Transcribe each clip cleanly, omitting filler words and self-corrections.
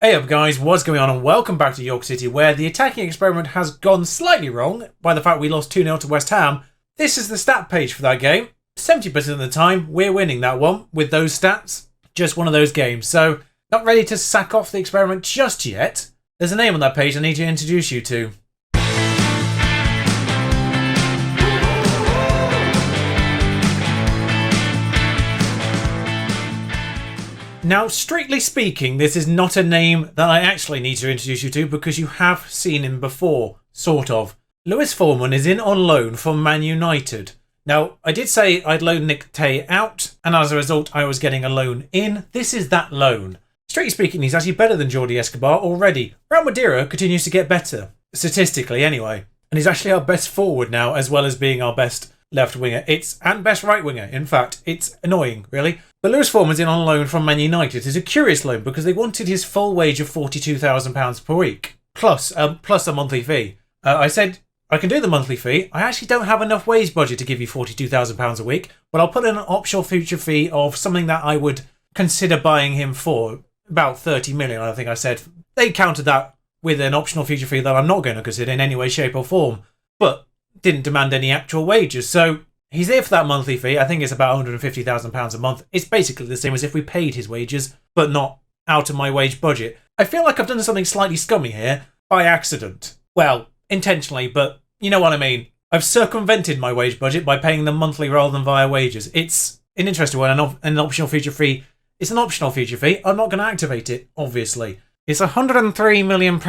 Hey up guys, what's going on and welcome back to York City, where the attacking experiment has gone slightly wrong by the fact we lost 2-0 to West Ham. This is the stat page for that game. 70% of the time we're winning that one with those stats. Just one of those games, so not ready to sack off the experiment just yet. There's a name on that page I need to introduce you to. Now, strictly speaking, this is not a name that I actually need to introduce you to because you have seen him before, sort of. Lewis Foreman is in on loan from Man United. Now, I did say I'd loan Nick Tay out, and as a result I was getting a loan in. This is that loan. Strictly speaking, he's actually better than Jordi Escobar already. Real Madeira continues to get better, statistically anyway. And he's actually our best forward now, as well as being our best left winger. And best right winger, in fact. It's annoying, really. But Lewis Foreman's in on loan from Man United. It's a curious loan because they wanted his full wage of £42,000 per week, plus a monthly fee. I said, I can do the monthly fee. I actually don't have enough wage budget to give you £42,000 a week, but I'll put in an optional future fee of something that I would consider buying him for, about 30 million, I think I said. They countered that with an optional future fee that I'm not going to consider in any way, shape or form, but didn't demand any actual wages. So he's there for that monthly fee. I think it's about £150,000 a month. It's basically the same as if we paid his wages, but not out of my wage budget. I feel like I've done something slightly scummy here by accident. Well, intentionally, but you know what I mean. I've circumvented my wage budget by paying them monthly rather than via wages. It's an interesting one, an optional feature fee. It's an optional feature fee. I'm not going to activate it, obviously. It's £103 million.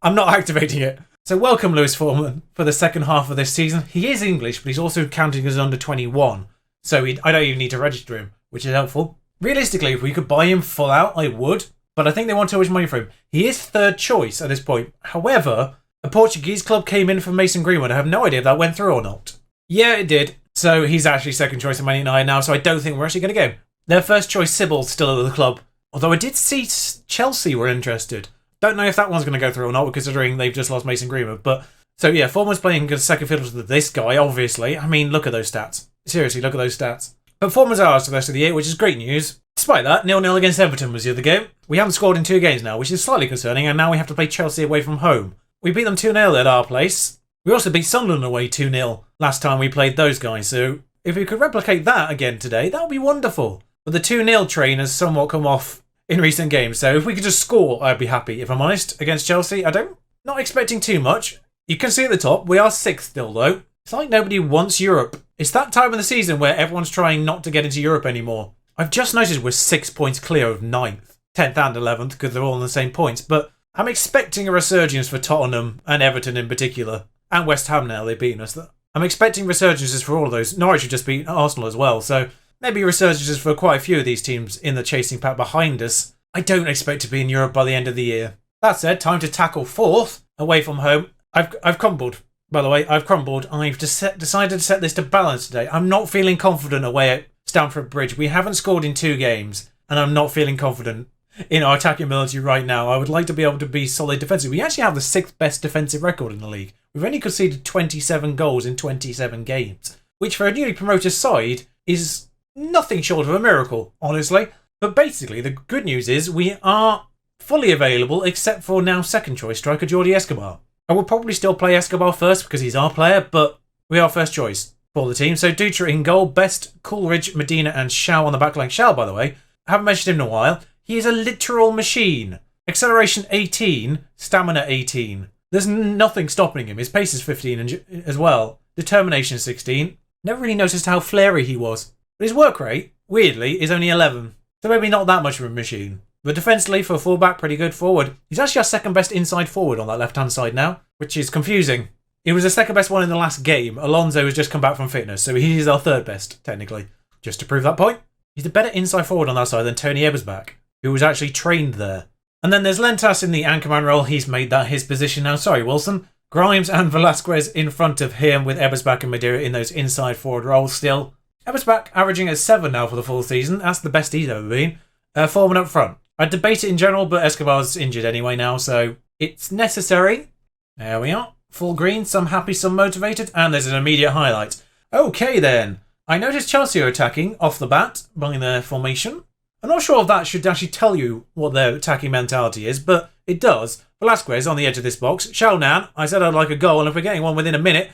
I'm not activating it. So welcome Lewis Foreman for the second half of this season. He is English, but he's also counting as under 21. So I don't even need to register him, which is helpful. Realistically, if we could buy him full out, I would. But I think they want too much money for him. He is third choice at this point. However, a Portuguese club came in from Mason Greenwood. I have no idea if that went through or not. Yeah, it did. So he's actually second choice in Man United now, so I don't think we're actually going to get him. Their first choice, Sybil's still at the club. Although I did see Chelsea were interested. Don't know if that one's going to go through or not, considering they've just lost Mason Greenwood. But so yeah, Foreman's playing good second fiddle to this guy, obviously. I mean, look at those stats. Seriously, look at those stats. But Foreman's ours for the rest of the year, which is great news. Despite that, 0-0 against Everton was the other game. We haven't scored in 2 games now, which is slightly concerning, and now we have to play Chelsea away from home. We beat them 2-0 at our place. We also beat Sunderland away 2-0 last time we played those guys, so if we could replicate that again today, that would be wonderful. But the 2-0 train has somewhat come off in recent games, so if we could just score, I'd be happy, if I'm honest, against Chelsea. Not expecting too much. You can see at the top, we are 6th still though. It's like nobody wants Europe. It's that time of the season where everyone's trying not to get into Europe anymore. I've just noticed we're 6 points clear of 9th, 10th and 11th, because they're all on the same points, but I'm expecting a resurgence for Tottenham and Everton in particular, and West Ham now, they've beaten us. I'm expecting resurgences for all of those. Norwich have just beaten Arsenal as well, so maybe resurgences for quite a few of these teams in the chasing pack behind us. I don't expect to be in Europe by the end of the year. That said, time to tackle 4th, away from home. I've crumbled, by the way. I've crumbled. I've decided to set this to balance today. I'm not feeling confident away at Stamford Bridge. We haven't scored in 2 games, and I'm not feeling confident in our attacking ability right now. I would like to be able to be solid defensively. We actually have the 6th best defensive record in the league. We've only conceded 27 goals in 27 games, which for a newly promoted side is nothing short of a miracle, honestly. But basically, the good news is we are fully available, except for now second choice striker Jordi Escobar. I will probably still play Escobar first because he's our player, but we are first choice for the team. So Dutra in goal, Best, Coolridge, Medina and Shaw on the back line. Shaw, by the way, I haven't mentioned him in a while. He is a literal machine. Acceleration 18, stamina 18. There's nothing stopping him. His pace is 15 as well. Determination 16. Never really noticed how flary he was. But his work rate, weirdly, is only 11. So maybe not that much of a machine. But defensively, for a fullback, pretty good forward. He's actually our second best inside forward on that left-hand side now, which is confusing. He was the second best one in the last game. Alonso has just come back from fitness, so he is our third best, technically. Just to prove that point. He's the better inside forward on that side than Tony Ebersbach, who was actually trained there. And then there's Lentas in the anchorman role. He's made that his position now. Sorry, Wilson. Grimes and Velasquez in front of him, with Ebersbach and Madeira in those inside forward roles still. Ebersbach averaging at 7 now for the full season. That's the best he's ever been. Foreman up front. I'd debate it in general, but Escobar's injured anyway now, so it's necessary. There we are. Full green, some happy, some motivated, and there's an immediate highlight. Okay then. I noticed Chelsea are attacking off the bat by their formation. I'm not sure if that should actually tell you what their attacking mentality is, but it does. Velasquez on the edge of this box. Xiaonan, I said I'd like a goal, and if we're getting one within a minute,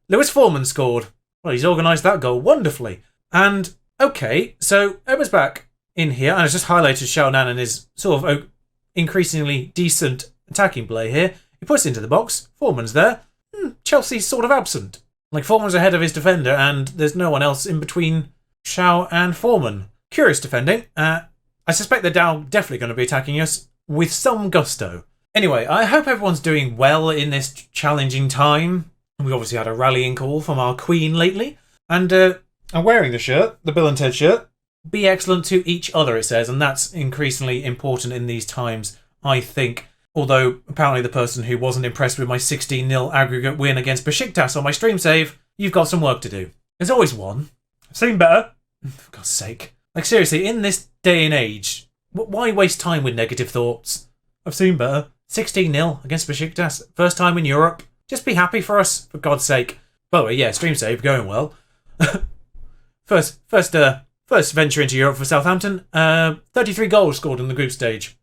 Lewis Foreman scored. Well, he's organised that goal wonderfully. And, okay, so Emma's back in here, and I've just highlighted Xiaonan and his sort of increasingly decent attacking play here. He puts it into the box. Foreman's there. Chelsea's sort of absent. Like, Foreman's ahead of his defender, and there's no one else in between Xiao and Foreman. Curious defending. I suspect they're now definitely going to be attacking us with some gusto. Anyway, I hope everyone's doing well in this challenging time. We obviously had a rallying call from our queen lately. And I'm wearing the shirt, the Bill and Ted shirt. Be excellent to each other, it says, and that's increasingly important in these times, I think. Although, apparently the person who wasn't impressed with my 16-0 aggregate win against Besiktas on my stream save, you've got some work to do. There's always one. I've seen better. For God's sake. Like, seriously, in this day and age, why waste time with negative thoughts? I've seen better. 16-0 against Besiktas. First time in Europe. Just be happy for us, for God's sake. By the way, yeah, stream save, going well. First venture into Europe for Southampton. 33 goals scored in the group stage.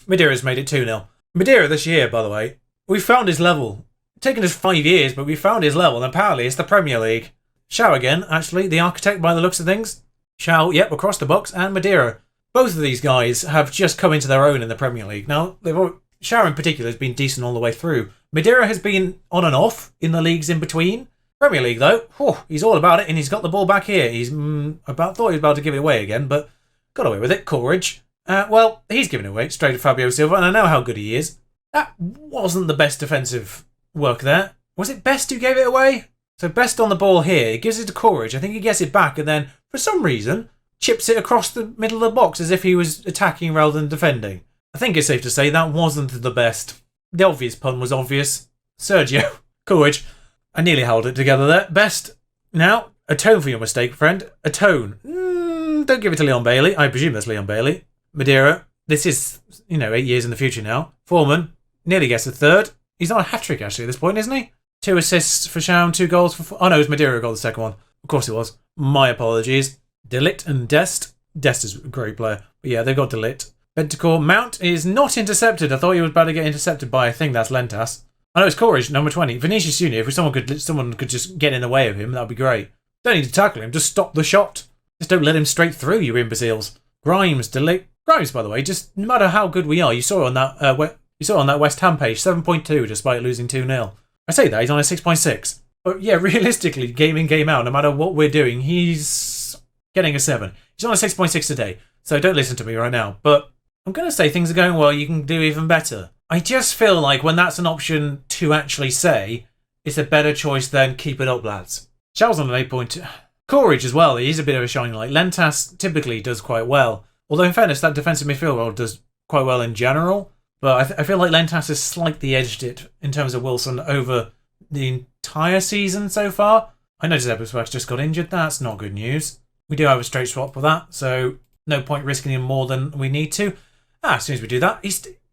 Madeira's made it 2-0. Madeira this year, by the way, we found his level. It's taken us 5 years, but we found his level, and apparently it's the Premier League. Xiao again, actually, the architect by the looks of things. Xiao, yep, across the box, and Madeira. Both of these guys have just come into their own in the Premier League. Now, Xiao in particular has been decent all the way through. Madeira has been on and off in the leagues in between. Premier League, though, he's all about it, and he's got the ball back here. He's thought he was about to give it away again, but got away with it. Coleridge. Well, he's given it away straight to Fabio Silva, and I know how good he is. That wasn't the best defensive work there. Was it Best who gave it away? So Best on the ball here. He gives it to Coleridge. I think he gets it back, and then, for some reason, chips it across the middle of the box as if he was attacking rather than defending. I think it's safe to say that wasn't the best. The obvious pun was obvious. Sergio. Coleridge. I nearly held it together there. Best. Now, atone for your mistake, friend. Atone. Don't give it to Leon Bailey. I presume that's Leon Bailey. Madeira. This is, 8 years in the future now. Foreman. Nearly gets a third. He's not a hat-trick, actually, at this point, isn't he? 2 assists for Shaun, 2 goals for... Oh, no, it was Madeira who got the second one. Of course it was. My apologies. Delit and Dest. Dest is a great player. But yeah, they've got Delit. Bentancur. Mount is not intercepted. I thought he was about to get intercepted by, I think that's Lentas. I know it's Coleridge, number 20. Vinicius Junior. If someone could just get in the way of him, that would be great. Don't need to tackle him. Just stop the shot. Just don't let him straight through, you imbeciles. Grimes. Delit. Grimes, by the way, just no matter how good we are, you saw it on that West Ham page, 7.2 despite losing 2-0. I say that, he's on a 6.6. But yeah, realistically, game in, game out, no matter what we're doing, he's getting a 7. He's on a 6.6 today, so don't listen to me right now. But I'm going to say things are going well, you can do even better. I just feel like when that's an option to actually say, it's a better choice than keep it up, lads. Charles on an 8.2. Coleridge as well, he's a bit of a shining light. Lentas typically does quite well. Although in fairness, that defensive midfield role does quite well in general. But I feel like Lentas has slightly edged it in terms of Wilson over the entire season so far. I noticed Eberswach just got injured. That's not good news. We do have a straight swap for that, so no point risking him more than we need to. As soon as we do that,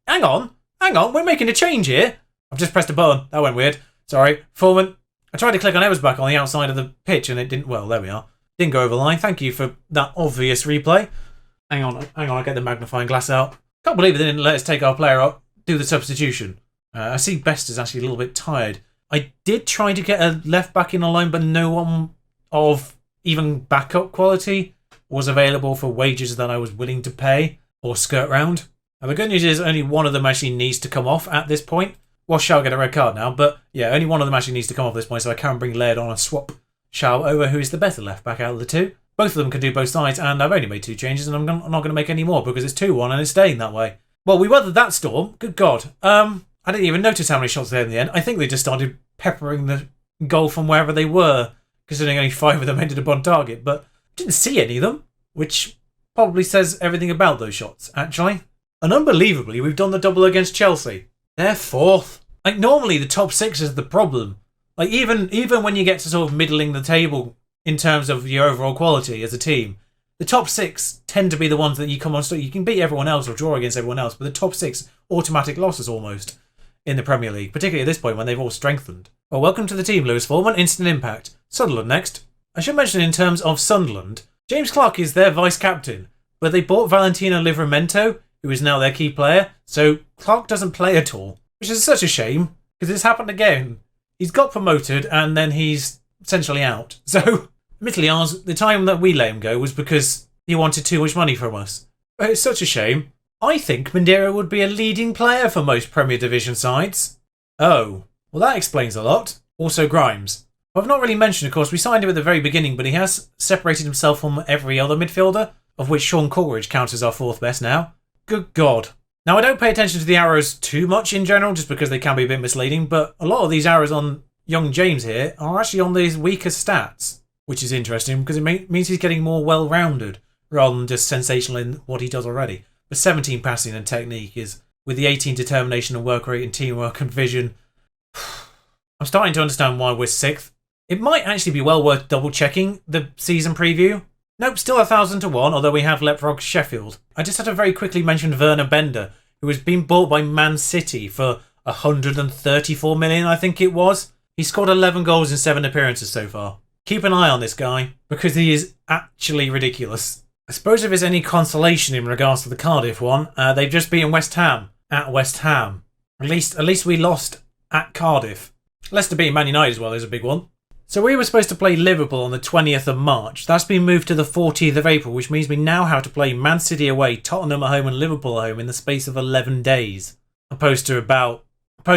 hang on, we're making a change here. I've just pressed a button. That went weird. Sorry. Foreman. I tried to click on Ebersbach on the outside of the pitch and it didn't... Well, there we are. Didn't go over the line. Thank you for that obvious replay. Hang on, I'll get the magnifying glass out. Can't believe they didn't let us take our player up, do the substitution. I see Best is actually a little bit tired. I did try to get a left back in the line, but no one of even backup quality was available for wages that I was willing to pay or skirt round. Now, the good news is only one of them actually needs to come off at this point. Well, Shao get a red card now, but yeah, only one of them actually needs to come off at this point, so I can bring Laird on and swap Shao over, who is the better left back out of the two. Both of them can do both sides, and I've only made 2 changes, and I'm not going to make any more because it's 2-1 and it's staying that way. Well, we weathered that storm. Good God. I didn't even notice how many shots they had in the end. I think they just started peppering the goal from wherever they were, considering only 5 of them ended up on target, but didn't see any of them, which probably says everything about those shots, actually. And unbelievably, we've done the double against Chelsea. They're 4th. Like, normally the top 6 is the problem. Like, even when you get to sort of middling the table in terms of your overall quality as a team, the top 6 tend to be the ones that you come on. So you can beat everyone else or draw against everyone else, but the top 6 automatic losses almost in the Premier League, particularly at this point when they've all strengthened. Well, welcome to the team, Lewis Foreman. Instant impact. Sunderland next. I should mention in terms of Sunderland, James Clarke is their vice-captain, but they bought Valentino Livramento, who is now their key player, so Clarke doesn't play at all, which is such a shame, because it's happened again. He's got promoted, and then he's essentially out. So, admittedly, the time that we let him go was because he wanted too much money from us. But it's such a shame. I think Madeira would be a leading player for most Premier Division sides. Oh, well that explains a lot. Also Grimes. I've not really mentioned, of course, we signed him at the very beginning, but he has separated himself from every other midfielder, of which Sean Coleridge counts as our fourth best now. Good God. Now, I don't pay attention to the arrows too much in general, just because they can be a bit misleading, but a lot of these arrows on young James here are actually on these weaker stats, which is interesting because it means he's getting more well-rounded rather than just sensational in what he does already. But 17 passing and technique is, with the 18 determination and work rate and teamwork and vision, I'm starting to understand why we're 6th. It might actually be well worth double-checking the season preview. Nope, still 1,000 to 1, although we have Leapfrog Sheffield. I just had to very quickly mention Werner Bender, who has been bought by Man City for 134 million, I think it was. He scored 11 goals in 7 appearances so far. Keep an eye on this guy, because he is actually ridiculous. I suppose if there's any consolation in regards to the Cardiff one, they've just beaten West Ham at West Ham. At least we lost at Cardiff. Leicester beating Man United as well is a big one. So we were supposed to play Liverpool on the 20th of March. That's been moved to the 14th of April, which means we now have to play Man City away, Tottenham at home and Liverpool at home in the space of 11 days. Opposed to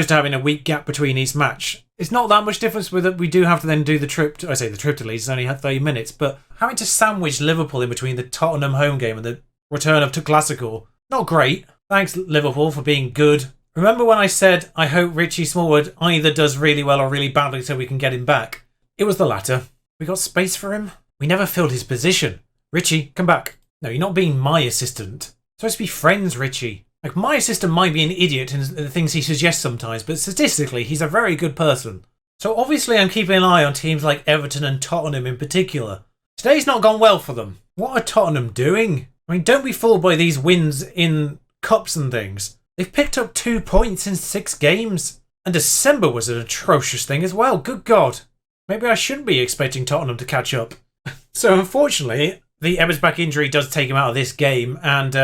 having a week gap between each match. It's not that much difference with it. We do have to then do the trip. I say the trip to Leeds, it's only had 30 minutes, but having to sandwich Liverpool in between the Tottenham home game and the return of Classical, not great. Thanks Liverpool for being good. Remember when I said I hope Richie Smallwood either does really well or really badly so we can get him back? It was the latter. We got space for him. We never filled his position. Richie, come back. No, you're not being my assistant. Supposed to be friends, Richie. Like, my assistant might be an idiot in the things he suggests sometimes, but statistically, he's a very good person. So obviously I'm keeping an eye on teams like Everton and Tottenham in particular. Today's not gone well for them. What are Tottenham doing? I mean, don't be fooled by these wins in cups and things. They've picked up 2 points in 6 games. And December was an atrocious thing as well. Good God. Maybe I shouldn't be expecting Tottenham to catch up. So unfortunately, the Ebersbach injury does take him out of this game. And,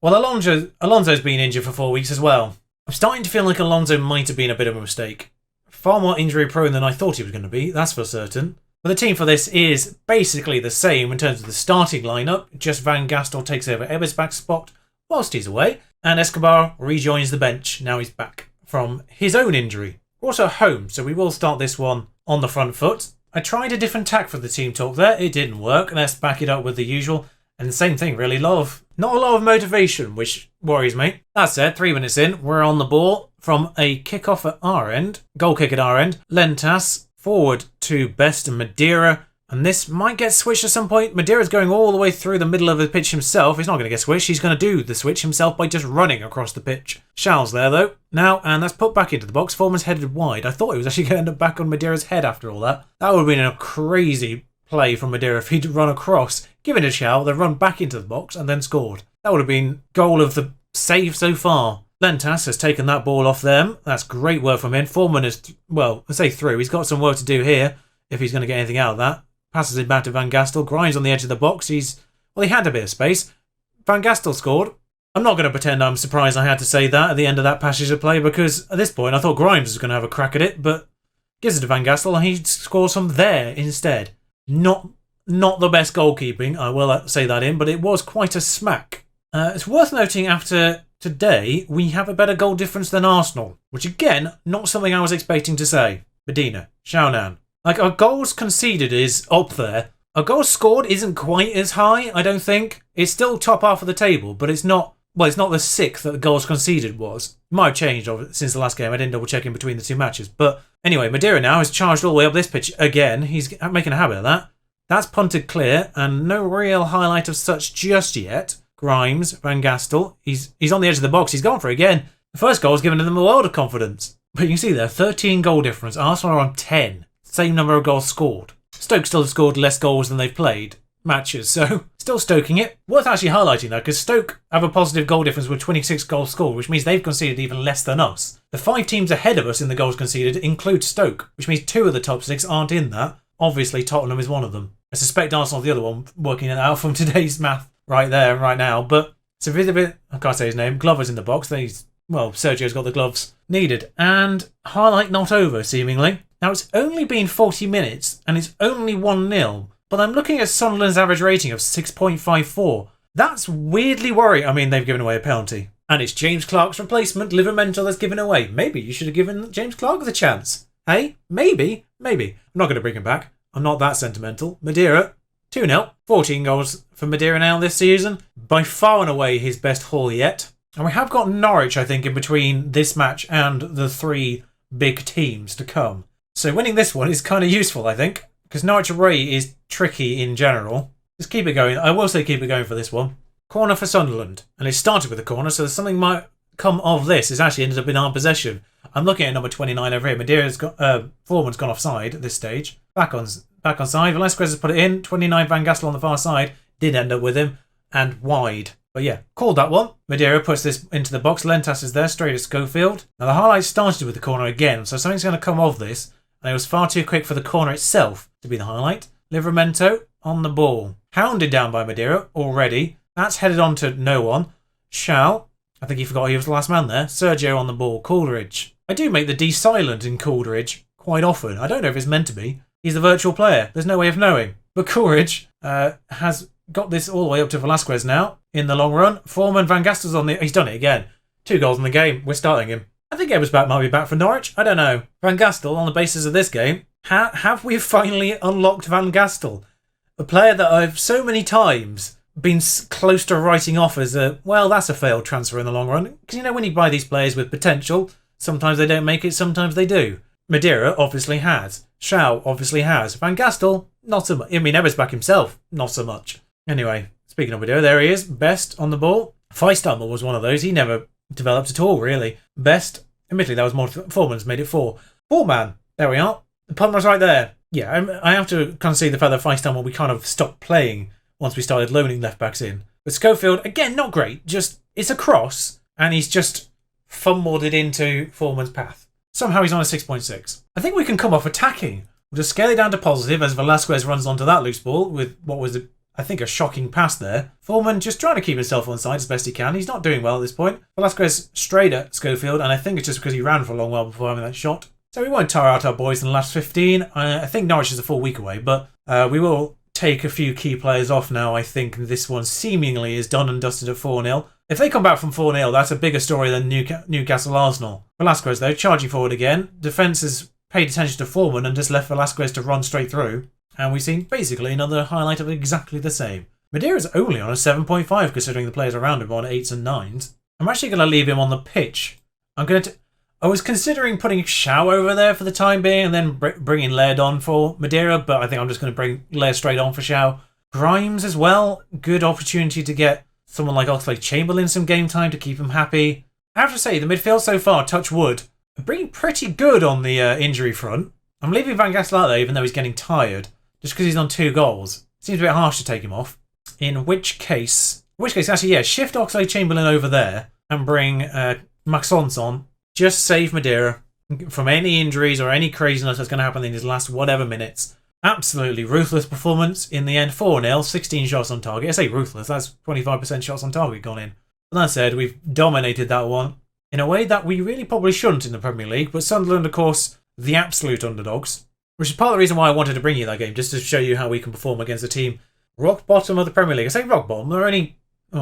Alonso's been injured for 4 weeks as well. I'm starting to feel like Alonso might have been a bit of a mistake. Far more injury prone than I thought he was going to be, that's for certain. But the team for this is basically the same in terms of the starting lineup. Just Van Gastel takes over Ebersbach's spot whilst he's away. And Escobar rejoins the bench. Now he's back from his own injury. We're also at home, so we will start this one on the front foot. I tried a different tack for the team talk there. It didn't work. Let's back it up with the usual. And the same thing, really. Not a lot of motivation, which worries me. That said, 3 minutes in, we're on the ball from a kick-off at our end. Goal kick at our end. Lentas forward to Best and Madeira. And this might get switched at some point. Madeira's going all the way through the middle of the pitch himself. He's not going to get switched. He's going to do the switch himself by just running across the pitch. Shaw's there, though. Now, and that's put back into the box. Foreman's headed wide. I thought he was actually going to end up back on Madeira's head after all that. That would have been a crazy play from Madeira if he'd run across, given a Shaw, then run back into the box and then scored. That would have been goal of the save so far. Lentas has taken that ball off them. That's great work from him. Foreman is, I say through. He's got some work to do here if he's going to get anything out of that. Passes it back to Van Gastel. Grimes on the edge of the box. He had a bit of space. Van Gastel scored. I'm not going to pretend I'm surprised I had to say that at the end of that passage of play, because at this point I thought Grimes was going to have a crack at it, but gives it to Van Gastel and he scores from there instead. Not the best goalkeeping, I will say that in, but it was quite a smack. It's worth noting after today we have a better goal difference than Arsenal, which again, not something I was expecting to say. Medina, Xiaonan. Like, our goals conceded is up there. Our goals scored isn't quite as high, I don't think. It's still top half of the table, but it's not the 6th that the goals conceded was. It might have changed since the last game. I didn't double check in between the 2 matches. But anyway, Madeira now has charged all the way up this pitch again. He's making a habit of that. That's punted clear, and no real highlight of such just yet. Grimes, Van Gastel, he's on the edge of the box. He's gone for it again. The first goal has given them a world of confidence. But you can see there, 13 goal difference. Arsenal are on 10. Same number of goals scored. Stoke still have scored less goals than they've played matches, so still stoking it. Worth actually highlighting that, because Stoke have a positive goal difference with 26 goals scored, which means they've conceded even less than us. The 5 teams ahead of us in the goals conceded include Stoke, which means 2 of the top 6 aren't in that. Obviously, Tottenham is one of them. I suspect Arsenal is the other one, working it out from today's math right there and right now. But it's a bit, I can't say his name. Glover's in the box. Sergio's got the gloves needed. And highlight not over, seemingly. Now, it's only been 40 minutes, and it's only 1-0. But I'm looking at Sunderland's average rating of 6.54. That's weirdly worrying. I mean, they've given away a penalty. And it's James Clark's replacement, Livramento, that's given away. Maybe you should have given James Clark the chance. Hey? Maybe. I'm not going to bring him back. I'm not that sentimental. Madeira, 2-0. 14 goals for Madeira now this season. By far and away his best haul yet. And we have got Norwich, I think, in between this match and the 3 big teams to come. So winning this one is kind of useful, I think. Because Norwich away is tricky in general. Just keep it going. I will say keep it going for this one. Corner for Sunderland. And it started with a corner, so something might come of this. It's actually ended up in our possession. I'm looking at number 29 over here. Madeira's got Foreman's gone offside at this stage. Back on side. Velasquez has put it in. 29 Van Gastel on the far side. Did end up with him. And wide. But yeah, called that one. Madeira puts this into the box. Lentas is there, straight at Schofield. Now the highlight started with the corner again, so something's going to come of this. And it was far too quick for the corner itself to be the highlight. Livramento on the ball. Hounded down by Madeira already. That's headed on to no one. I think he forgot he was the last man there. Sergio on the ball. Coleridge. I do make the D silent in Coleridge quite often. I don't know if it's meant to be. He's the virtual player. There's no way of knowing. But Coleridge has got this all the way up to Velasquez now in the long run. Foreman, Van Gastel's on the... He's done it again. 2 goals in the game. We're starting him. I think Ebersbach might be back for Norwich. I don't know. Van Gastel, on the basis of this game, have we finally unlocked Van Gastel? A player that I've so many times been close to writing off as that's a failed transfer in the long run. Because, when you buy these players with potential, sometimes they don't make it, sometimes they do. Madeira obviously has. Shaw obviously has. Van Gastel, not so much. I mean, Ebersbach himself, not so much. Anyway, speaking of Madeira, there he is. Best on the ball. Feistammer was one of those. He never developed at all, really. Best. Admittedly, that was more... Foreman's made it 4. 4-man. There we are. The pun was right there. Yeah, I have to kind of see the fact that Feistammer we kind of stopped playing once we started loaning left-backs in. But Schofield, again, not great. Just, it's a cross, and he's just fumbled it into Foreman's path. Somehow he's on a 6.6. I think we can come off attacking. We'll just scale it down to positive as Velasquez runs onto that loose ball with what was, I think, a shocking pass there. Foreman just trying to keep himself on side as best he can. He's not doing well at this point. Velasquez straight at Schofield, and I think it's just because he ran for a long while before having that shot. So we won't tire out our boys in the last 15. I think Norwich is a full week away, but we will take a few key players off now. I think this one seemingly is done and dusted at 4-0. If they come back from 4-0, that's a bigger story than Newcastle Arsenal. Velasquez, though, charging forward again. Defence has paid attention to Foreman and just left Velasquez to run straight through. And we've seen basically another highlight of exactly the same. Madeira's only on a 7.5 considering the players around him are on 8s and 9s. I'm actually going to leave him on the pitch. I was considering putting Shaw over there for the time being and then bringing Laird on for Madeira, but I think I'm just going to bring Laird straight on for Shaw. Grimes as well. Good opportunity to get someone like Oxlade-Chamberlain some game time to keep him happy. I have to say, the midfield so far, touch wood, are being pretty good on the injury front. I'm leaving Van Gastel out there even though he's getting tired, just because he's on 2 goals. Seems a bit harsh to take him off. In which case, actually, yeah, shift Oxlade-Chamberlain over there and bring Maxence on. Just save Madeira from any injuries or any craziness that's going to happen in his last whatever minutes. Absolutely ruthless performance. In the end, 4-0, 16 shots on target. I say ruthless, that's 25% shots on target gone in. But that said, we've dominated that one in a way that we really probably shouldn't in the Premier League. But Sunderland, of course, the absolute underdogs. Which is part of the reason why I wanted to bring you that game, just to show you how we can perform against a team rock bottom of the Premier League. I say rock bottom, they're only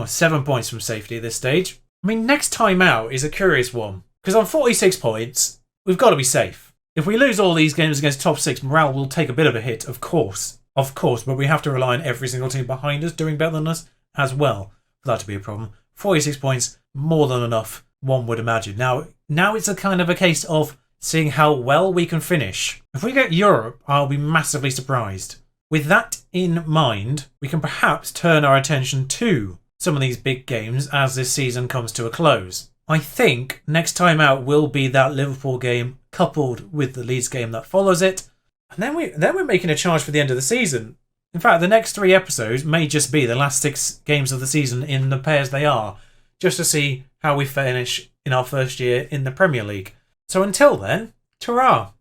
7 points from safety at this stage. I mean, next time out is a curious one. Because on 46 points, we've got to be safe. If we lose all these games against top 6, morale will take a bit of a hit, of course. Of course, but we have to rely on every single team behind us doing better than us as well for that to be a problem. 46 points, more than enough, one would imagine. Now it's a kind of a case of seeing how well we can finish. If we get Europe, I'll be massively surprised. With that in mind, we can perhaps turn our attention to some of these big games as this season comes to a close. I think next time out will be that Liverpool game coupled with the Leeds game that follows it. And then we're making a charge for the end of the season. In fact, the next 3 episodes may just be the last 6 games of the season in the pairs they are, just to see how we finish in our first year in the Premier League. So until then, ta-ra!